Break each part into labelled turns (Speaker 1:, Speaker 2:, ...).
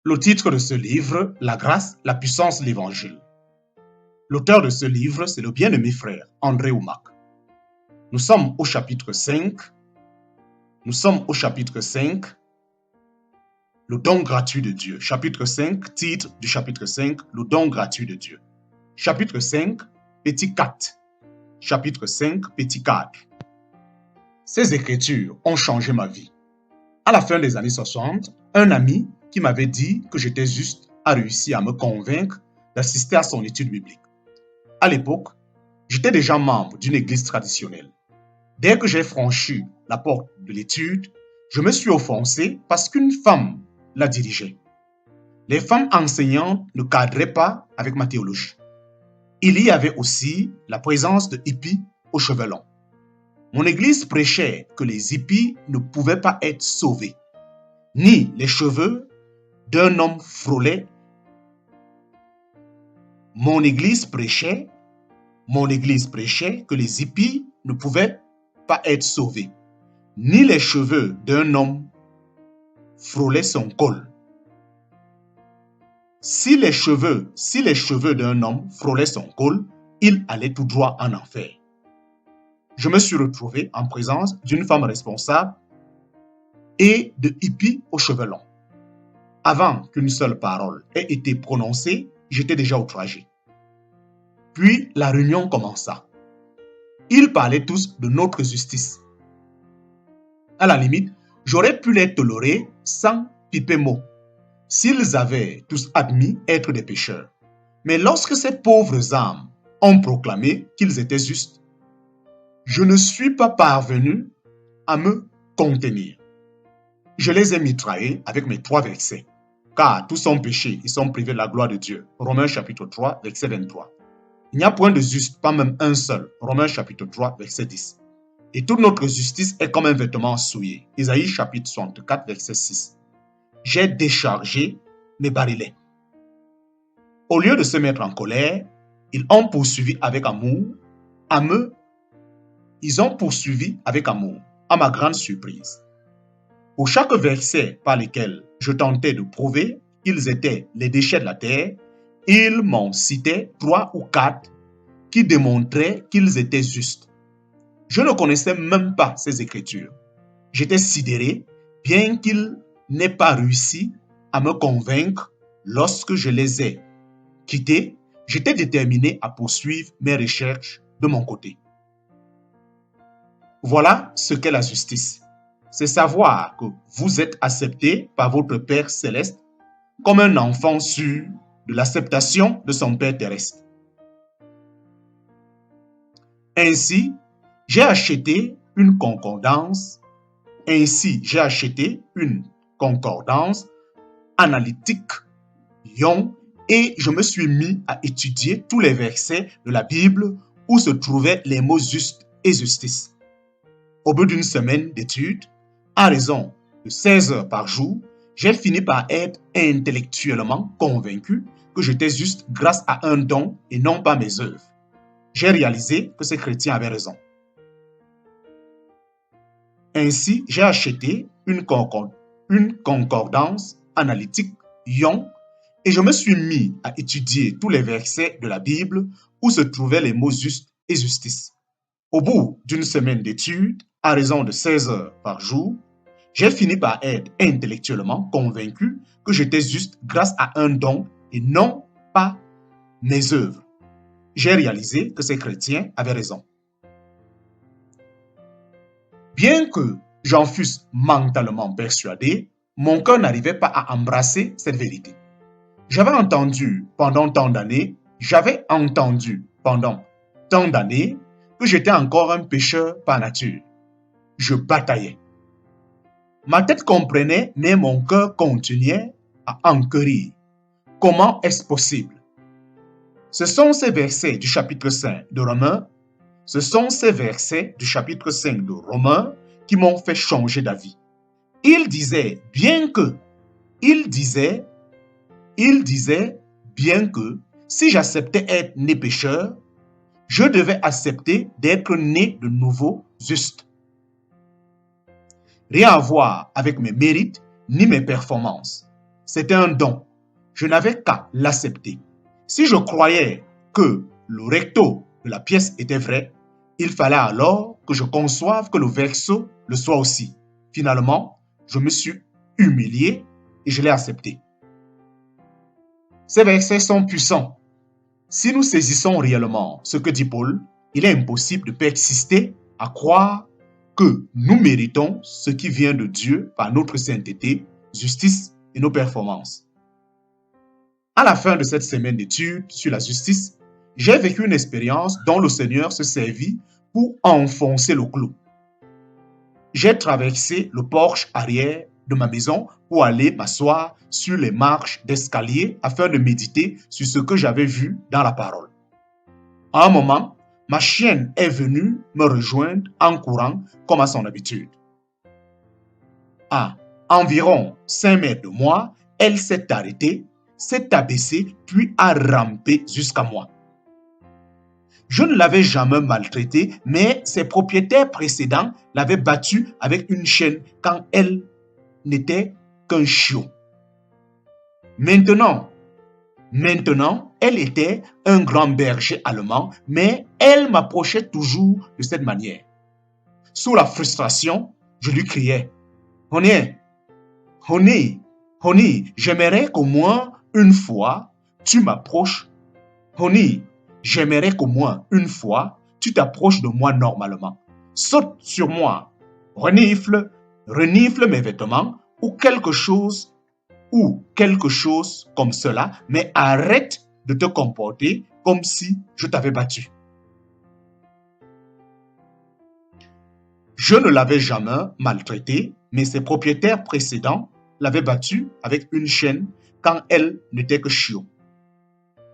Speaker 1: Le titre de ce livre, La grâce, la puissance de l'Évangile. L'auteur de ce livre, c'est le bien-aimé frère André Oumak. Nous sommes au chapitre 5. Nous sommes au chapitre 5, le don gratuit de Dieu. Chapitre 5, titre du chapitre 5, le don gratuit de Dieu. Chapitre 5, petit 4. Chapitre 5, petit 4. Ces écritures ont changé ma vie. À la fin des années 60, un ami qui m'avait dit que j'étais juste a réussi à me convaincre d'assister à son étude biblique. À l'époque, j'étais déjà membre d'une église traditionnelle. Dès que j'ai franchi la porte de l'étude, je me suis offensé parce qu'une femme la dirigeait. Les femmes enseignantes ne cadraient pas avec ma théologie. Il y avait aussi la présence de hippies aux cheveux longs. Mon église prêchait que les hippies ne pouvaient pas être sauvés, ni les cheveux d'un homme frôlaient. Mon église prêchait que les hippies ne pouvaient pas être sauvés, ni les cheveux d'un homme frôlaient son col. Si les cheveux d'un homme frôlaient son col, il allait tout droit en enfer. Je me suis retrouvé en présence d'une femme responsable et de hippies aux cheveux longs. Avant qu'une seule parole ait été prononcée, j'étais déjà outragé. Puis la réunion commença. Ils parlaient tous de notre justice. À la limite, j'aurais pu les tolérer sans piper mot, s'ils avaient tous admis être des pécheurs. Mais lorsque ces pauvres âmes ont proclamé qu'ils étaient justes, je ne suis pas parvenu à me contenir. Je les ai mitraillés avec mes 3 versets. Car tous sont péchés, ils sont privés de la gloire de Dieu. Romains chapitre 3, verset 23. Il n'y a point de juste, pas même un seul. Romains chapitre 3, verset 10. Et toute notre justice est comme un vêtement souillé. Isaïe chapitre 64, verset 6. J'ai déchargé mes barilets. Au lieu de se mettre en colère, ils ont poursuivi avec amour, à ma grande surprise. Pour chaque verset par lequel je tentais de prouver qu'ils étaient les déchets de la terre, ils m'en citaient 3 ou 4 qui démontraient qu'ils étaient justes. Je ne connaissais même pas ces écritures. J'étais sidéré, bien qu'ils n'aient pas réussi à me convaincre. Lorsque je les ai quittés, j'étais déterminé à poursuivre mes recherches de mon côté. Voilà ce qu'est la justice. C'est savoir que vous êtes accepté par votre Père céleste comme un enfant sûr de l'acceptation de son Père terrestre. Ainsi, j'ai acheté une concordance analytique Young et je me suis mis à étudier tous les versets de la Bible où se trouvaient les mots justes et justice. Au bout d'une semaine d'études, à raison de 16 heures par jour, j'ai fini par être intellectuellement convaincu que j'étais juste grâce à un don et non pas mes œuvres. J'ai réalisé que ces chrétiens avaient raison. Ainsi, j'ai acheté une concordance analytique Young et je me suis mis à étudier tous les versets de la Bible où se trouvaient les mots justes et justice. Au bout d'une semaine d'études, à raison de 16 heures par jour, j'ai fini par être intellectuellement convaincu que j'étais juste grâce à un don et non pas mes œuvres. J'ai réalisé que ces chrétiens avaient raison. Bien que j'en fusse mentalement persuadé, mon cœur n'arrivait pas à embrasser cette vérité. J'avais entendu pendant tant d'années que j'étais encore un pécheur par nature. Je bataillais. Ma tête comprenait, mais mon cœur continuait à enquérir. Comment est-ce possible? Ce sont ces versets du chapitre 5 de Romains qui m'ont fait changer d'avis. Il disait bien que si j'acceptais être né pécheur, je devais accepter d'être né de nouveau juste. Rien à voir avec mes mérites ni mes performances. C'était un don. Je n'avais qu'à l'accepter. Si je croyais que le recto de la pièce était vrai, il fallait alors que je conçoive que le verso le soit aussi. Finalement, je me suis humilié et je l'ai accepté. Ces versets sont puissants. Si nous saisissons réellement ce que dit Paul, il est impossible de persister à croire que nous méritons ce qui vient de Dieu par notre sainteté, justice et nos performances. À la fin de cette semaine d'études sur la justice, j'ai vécu une expérience dont le Seigneur se servit pour enfoncer le clou. J'ai traversé le porche arrière de ma maison pour aller m'asseoir sur les marches d'escalier afin de méditer sur ce que j'avais vu dans la parole. À un moment, ma chienne est venue me rejoindre en courant comme à son habitude. À environ 5 mètres de moi, elle s'est arrêtée, s'est abaissée puis a rampé jusqu'à moi. Je ne l'avais jamais maltraitée, mais ses propriétaires précédents l'avaient battue avec une chaîne quand elle n'était qu'un chiot. Maintenant, elle était un grand berger allemand, mais elle m'approchait toujours de cette manière. Sous la frustration, je lui criais « Honey, j'aimerais qu'au moins une fois tu m'approches. Honey, j'aimerais qu'au moins une fois tu t'approches de moi normalement. Saute sur moi, renifle mes vêtements ou quelque chose comme cela, mais arrête de te comporter comme si je t'avais battu. » Je ne l'avais jamais maltraité, mais ses propriétaires précédents l'avaient battue avec une chaîne quand elle n'était que chiot.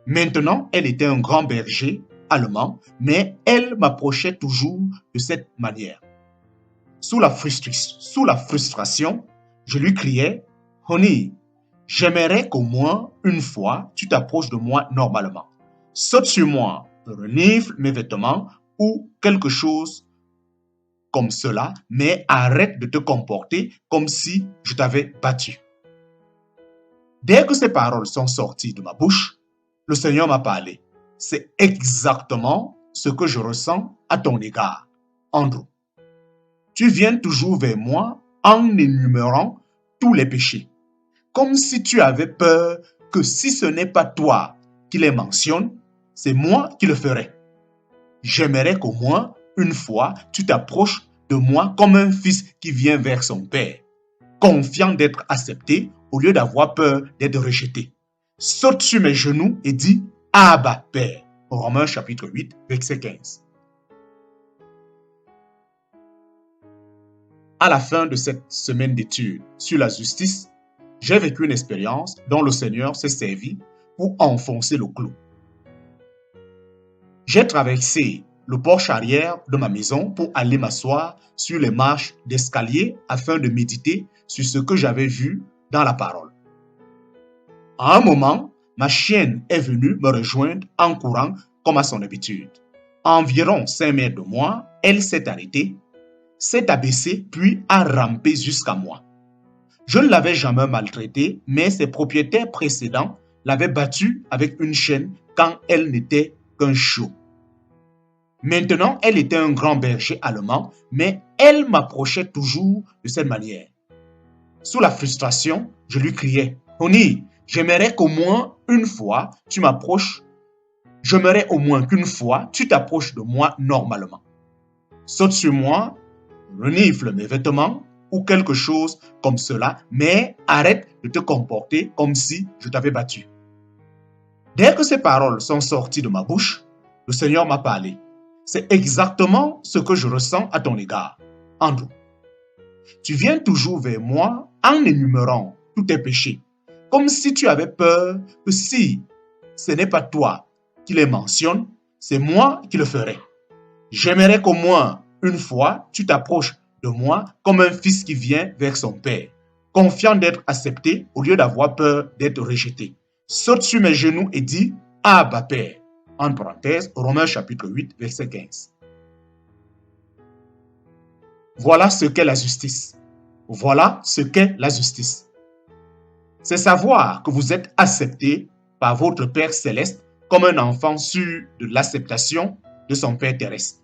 Speaker 1: Maintenant, elle était un grand berger allemand, mais elle m'approchait toujours de cette manière. Sous la frustration, je lui criais « Honey, j'aimerais qu'au moins une fois tu t'approches de moi normalement. Saute sur moi, renifle mes vêtements ou quelque chose comme cela, mais arrête de te comporter comme si je t'avais battu. » Dès que ces paroles sont sorties de ma bouche, le Seigneur m'a parlé. C'est exactement ce que je ressens à ton égard, Andrew. Tu viens toujours vers moi en énumérant tous les péchés, comme si tu avais peur que si ce n'est pas toi qui les mentionne, c'est moi qui le ferai. J'aimerais qu'au moins une fois tu t'approches de moi comme un fils qui vient vers son père, confiant d'être accepté au lieu d'avoir peur d'être rejeté. Saute sur mes genoux et dis « Abba, Père » Romains chapitre 8, verset 15. À la fin de cette semaine d'études sur la justice, j'ai vécu une expérience dont le Seigneur s'est servi pour enfoncer le clou. J'ai traversé le porche arrière de ma maison pour aller m'asseoir sur les marches d'escalier afin de méditer sur ce que j'avais vu dans la parole. À un moment, ma chienne est venue me rejoindre en courant comme à son habitude. À environ 5 mètres de moi, elle s'est arrêtée, s'est abaissée puis a rampé jusqu'à moi. Je ne l'avais jamais maltraitée, mais ses propriétaires précédents l'avaient battue avec une chaîne quand elle n'était qu'un chiot. Maintenant, elle était un grand berger allemand, mais elle m'approchait toujours de cette manière. Sous la frustration, je lui criais « Honey, j'aimerais qu'au moins une fois tu m'approches. J'aimerais au moins qu'une fois tu t'approches de moi normalement. Saute sur moi, renifle mes vêtements ou quelque chose comme cela, mais arrête de te comporter comme si je t'avais battu. » Dès que ces paroles sont sorties de ma bouche, le Seigneur m'a parlé. C'est exactement ce que je ressens à ton égard, Andrew. Tu viens toujours vers moi en énumérant tous tes péchés, comme si tu avais peur que si ce n'est pas toi qui les mentionne, c'est moi qui le ferai. J'aimerais qu'au moins une fois tu t'approches de moi comme un fils qui vient vers son père, confiant d'être accepté au lieu d'avoir peur d'être rejeté. Saute sur mes genoux et dis « Abba, Père » en parenthèse, Romains chapitre 8, verset 15. Voilà ce qu'est la justice. Voilà ce qu'est la justice. C'est savoir que vous êtes accepté par votre Père céleste comme un enfant sûr de l'acceptation de son Père terrestre.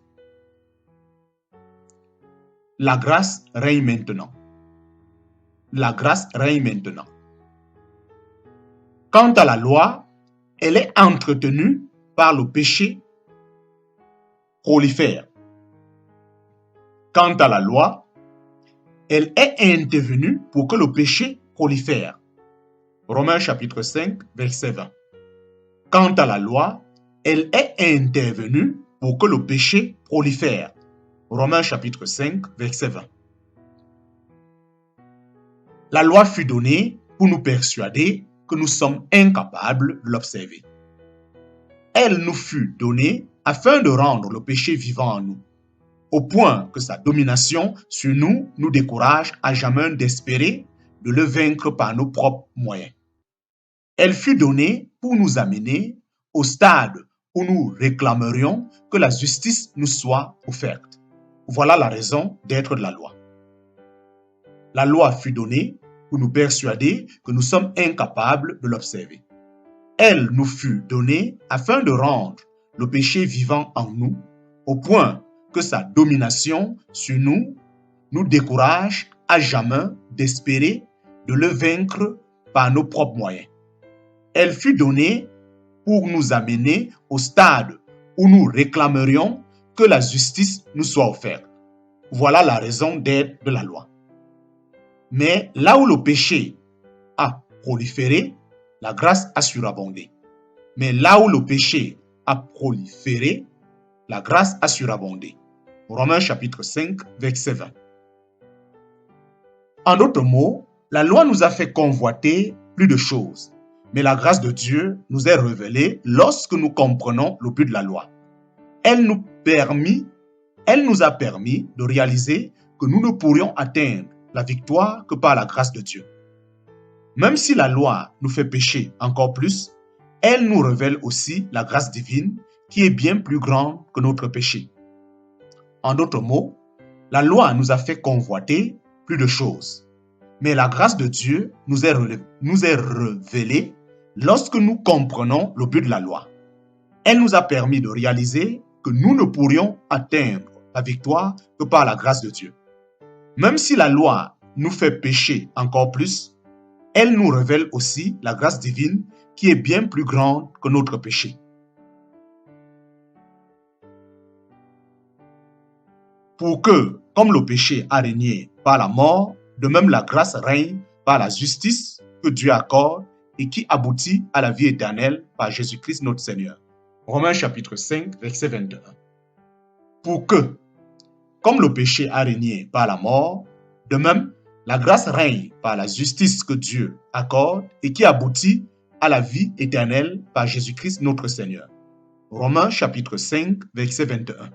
Speaker 1: La grâce règne maintenant. La grâce règne maintenant. Quant à la loi, elle est entretenue par le péché prolifère. Quant à la loi, elle est intervenue pour que le péché prolifère. Romains chapitre 5, verset 20. Quant à la loi, elle est intervenue pour que le péché prolifère. Romains chapitre 5, verset 20. La loi fut donnée pour nous persuader que nous sommes incapables de l'observer. Elle nous fut donnée afin de rendre le péché vivant en nous, au point que sa domination sur nous nous décourage à jamais d'espérer de le vaincre par nos propres moyens. Elle fut donnée pour nous amener au stade où nous réclamerions que la justice nous soit offerte. Voilà la raison d'être de la loi. La loi fut donnée pour nous persuader que nous sommes incapables de l'observer. Elle nous fut donnée afin de rendre le péché vivant en nous, au point que sa domination sur nous nous décourage à jamais d'espérer de le vaincre par nos propres moyens. Elle fut donnée pour nous amener au stade où nous réclamerions que la justice nous soit offerte. Voilà la raison d'être de la loi. Mais là où le péché a proliféré, la grâce a surabondé. Mais là où le péché a proliféré, la grâce a surabondé. Romains chapitre 5, verset 20. En d'autres mots, la loi nous a fait convoiter plus de choses. Mais la grâce de Dieu nous est révélée lorsque nous comprenons le but de la loi. Elle nous a permis de réaliser que nous ne pourrions atteindre la victoire que par la grâce de Dieu. Même si la loi nous fait pécher encore plus, elle nous révèle aussi la grâce divine qui est bien plus grande que notre péché. En d'autres mots, la loi nous a fait convoiter plus de choses. Mais la grâce de Dieu nous est révélée lorsque nous comprenons le but de la loi. Elle nous a permis de réaliser que nous ne pourrions atteindre la victoire que par la grâce de Dieu. Même si la loi nous fait pécher encore plus, elle nous révèle aussi la grâce divine qui est bien plus grande que notre péché. Pour que, comme le péché a régné par la mort, de même la grâce règne par la justice que Dieu accorde et qui aboutit à la vie éternelle par Jésus-Christ notre Seigneur. Romains chapitre 5, verset 21. Pour que, comme le péché a régné par la mort, de même, la grâce règne par la justice que Dieu accorde et qui aboutit à la vie éternelle par Jésus-Christ notre Seigneur. Romains chapitre 5, verset 21.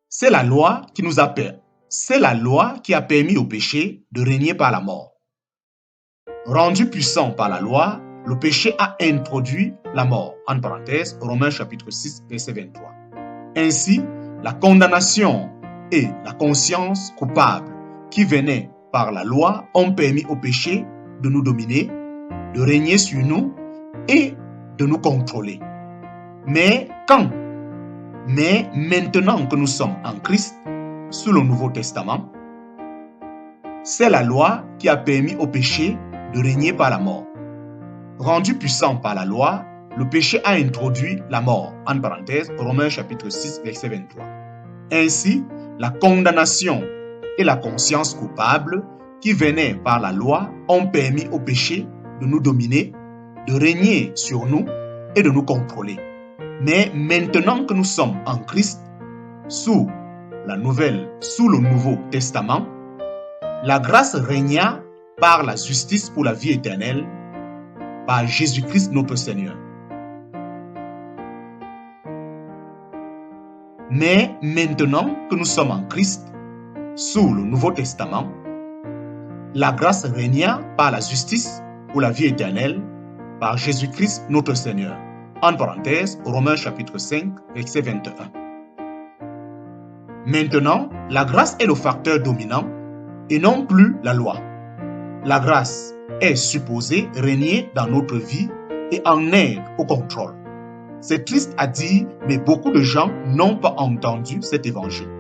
Speaker 1: C'est la loi qui a permis au péché de régner par la mort. Rendu puissant par la loi, le péché a introduit la mort. En parenthèse, Romains chapitre 6, verset 23. Ainsi, la condamnation et la conscience coupable qui venaient par la loi ont permis au péché de nous dominer, de régner sur nous et de nous contrôler. Mais maintenant que nous sommes en Christ, sous le Nouveau Testament, c'est la loi qui a permis au péché de régner par la mort. Rendu puissant par la loi, le péché a introduit la mort. En parenthèse, Romains chapitre 6, verset 23. Ainsi, la condamnation et la conscience coupable qui venaient par la loi ont permis au péché de nous dominer, de régner sur nous et de nous contrôler. Mais maintenant que nous sommes en Christ, sous le Nouveau Testament, la grâce régna par la justice pour la vie éternelle, par Jésus-Christ notre Seigneur. Mais maintenant que nous sommes en Christ, sous le Nouveau Testament, la grâce régna par la justice pour la vie éternelle, par Jésus-Christ notre Seigneur. En parenthèse, Romains chapitre 5, verset 21. Maintenant, la grâce est le facteur dominant et non plus la loi. La grâce est supposée régner dans notre vie et en aide au contrôle. C'est triste à dire, mais beaucoup de gens n'ont pas entendu cet évangile.